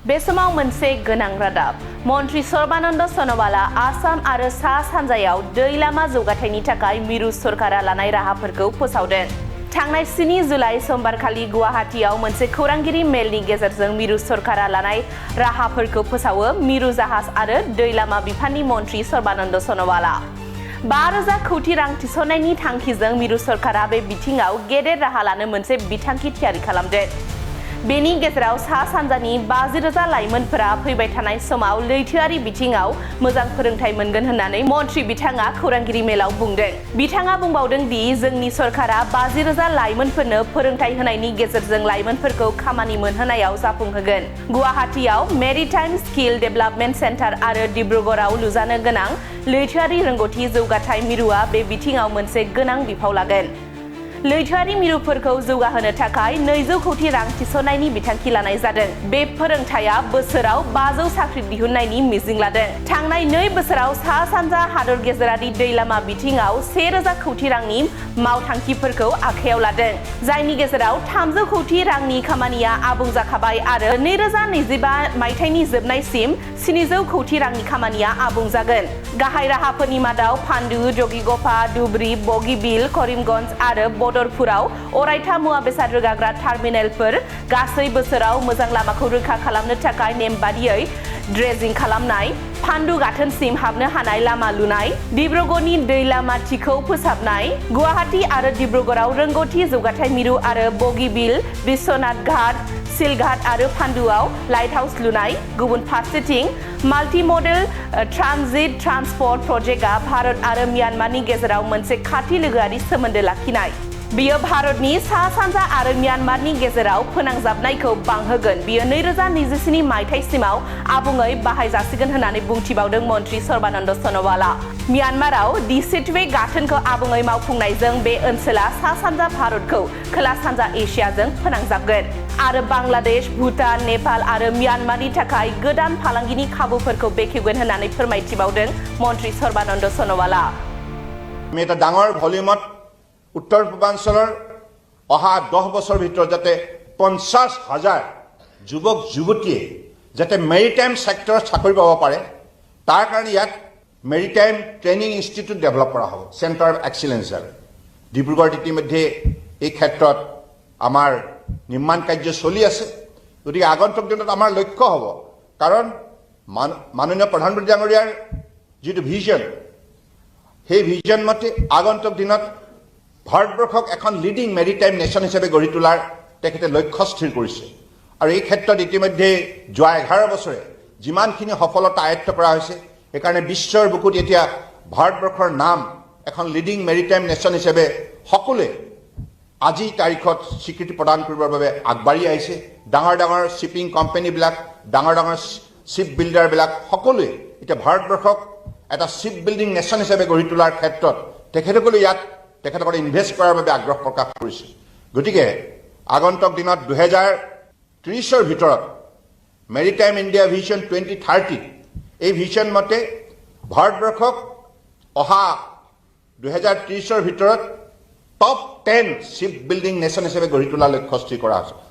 बे समाव मोनसे गोनां रादाब मन्त्री सर्बानन्द सन'वाला आसाम आरो सा सानजायाव दै लामा जौगाथायनि थाखाय मिरु सरकारा लानाय राहाफोरखौ फोसावदों। थांनाय 7 जुलाइ समबारखालि गुवाहाटीआव मोनसे खौरांगिरि मेलनि गेजेरजों मिरु सरकारा लानाय राहाफोरखौ फोसावो मिरु जाहाज आरो दै लामा बिफाननि मन्त्री सर्बानन्द सन'वाला 5,000 कोटी रां थिसननायनि थांखिजों मिरु सरकारा बे बिथिङाव गेदेर राहा लानो मोनसे बिथांखि थियारि खालामदों। बेनि गेजेराव सा सानजानि 50,000 लाइमोनफोरा फैबाय थानाय समाव लैथोआरि बिथिङाव मोजां फोरोंथाय मोनगोन होननानै मन्त्री बिथाङा खौरांगिरि मेलाव बुंदों। बिथाङा बुंबावदों दि जोंनि सरकारा 50,000 लाइमोनफोरनो फोरोंथाय होनायनि गेजेरजों लाइमोनफोरखौ खामानि मोनहोनायाव जाफुंहोगोन। गुवाहाटीआव मेरिटाइम स्किल डेभेलपमेन्ट सेन्टार आरो डिब्रुगड़आव लुजानो गोनां लैथोआरि रोंग'थि जौगाथाय मिरुआ बे बिथिङाव मोनसे गोनां बिफाव लागोन। लैथोआरि मिरुफोरखौ जौगाहोनो थाखाय 200 कोटी रां थिसननायनि बिथांखि लानाय जादों। बे फोरोंथाया बोसोराव 500 साख्रि दिहुननायनि मिजिं लादों। थांनाय 2 बोसोराव सा सानजा हादर गेजेरारि दै लामा बिथिङाव 1,000 कोटी रांनि मावथांखिफोरखौ आखायाव लादों, जायनि गेजेराव 300 कोटी रांनि खामानिया आबुं जाखाबाय आरो 2025 मायथाइनि जोबनायसिम 700 कोटी रांनि खामानिया आबुं जागोन। गाहाय राहाफोरनि मादाव पान्डु, जगिगफा, धुबरी, बगीबिल, करिमगन्ज आरो बदरपुराव अरायथा मुवा बेसाद रोगाग्रा टार्मिनेलफोर, गासै बोसोराव मोजां लामाखौ रैखा खालामनो थाखाय नेमबादियै ड्रेजिं खालामनाय, पान्डु गाथोनसिम हाबनो हानाय लामा लुनाय, डिब्रुगड़नि दै लामा थिखौ फोसाबनाय, गुवाहाटी आरो डिब्रुगड़आव रोंग'थि जौगाथाय मिरु आरो बगीबिल, बिश्वनाथ घाट, सिलघाट आरो पान्डुआव लाइट हाउस लुनाय। गुबुन फारसेथिं माल्टी मडेल ट्रानजिट ट्रान्सपर्ट प्रजेक्टआ भारत आरो म्यानमारनि गेजेराव मोनसे खाथि लोगोआरि सोमोन्दो लाखिनाय। बियो भारतनि सा सानजा आरो म्यानमारनि गेजेराव फोनांजाबनायखौ बांहोगोन। बियो 2027 मायथाइसिमाव आबुङै बाहायजासिगोन होननानै बुंथिबावदों मन्त्री सर्बानन्द सन'वाला। म्यानमाराव दि सिटवे गाथोनखौ आबुङै मावफुंनायजों बे ओनसोला सा सानजा भारतखौ खोला सानजा एसियाजों फोनांजाबगोन आरो बांलादेश, भुटान, नेपाल आरो म्यानमारनि थाखाय गोदान फालांगिनि खाबुफोरखौ बेखेवगोन होननानै फोरमायथिबावदों मन्त्री सर्बानन्द सन'वाला। আমি এটা ডাঙৰ ভলিউমত উত্তৰ পূৰ্বাঞ্চলৰ অহা 10 বছৰ ভিতৰত যাতে 50,000 যুৱক যুৱতীয়ে যাতে মেৰিটাইম সেক্টৰত চাকৰি পাব পাৰে তাৰ কাৰণে ইয়াত মেৰিটাইম ট্ৰেইনিং ইনষ্টিটিউট ডেভেলপ কৰা হ'ব, চেণ্টাৰ অফ এক্সিলেন্স। ডিব্ৰুগড়ত ইতিমধ্যে এই ক্ষেত্ৰত আমাৰ নিৰ্মাণ কাৰ্য চলি আছে। গতিকে আগন্তুক দিনত আমাৰ লক্ষ্য হ'ব, কাৰণ মাননীয় প্ৰধানমন্ত্ৰী ডাঙৰীয়াৰ যিটো ভিজন, সেই ভিজন মতে আগন্তুক দিনত ভাৰতবৰ্ষক এখন লিডিং মেৰিটাইম নেশ্যন হিচাপে গঢ়ি তোলাৰ তেখেতে লক্ষ্য স্থিৰ কৰিছে। আৰু এই ক্ষেত্ৰত ইতিমধ্যে যোৱা 11 বছৰে যিমানখিনি সফলতা আয়ত্ত কৰা হৈছে, সেইকাৰণে বিশ্বৰ বুকুত এতিয়া ভাৰতবৰ্ষৰ নাম এখন লিডিং মেৰিটাইম নেশ্যন হিচাপে সকলোৱে আজি তাৰিখত স্বীকৃতি প্ৰদান কৰিবৰ বাবে আগবাঢ়ি আহিছে। ডাঙৰ ডাঙৰ শ্বিপিং কোম্পানীবিলাক, ডাঙৰ ডাঙৰ শ্বিপ বিল্ডাৰবিলাক সকলোৱে এতিয়া ভাৰতবৰ্ষক এটা শ্বিপ বিল্ডিং নেশ্যন হিচাপে গঢ়ি তোলাৰ ক্ষেত্ৰত তেখেতসকলে ইয়াত তেখেতসকলে ইনভেষ্ট কৰাৰ বাবে আগ্ৰহ প্ৰকাশ কৰিছে। গতিকে আগন্তুক দিনত 2030ৰ ভিতৰত মেৰিটাইম ইণ্ডিয়া ভিজন 2030 এই ভিজন মতে ভাৰতবৰ্ষক অহা 2030ৰ ভিতৰত টপ 10 শ্বিপ বিল্ডিং নেশ্যন হিচাপে গঢ়ি তোলাৰ লক্ষ্য স্থিৰ কৰা হৈছে।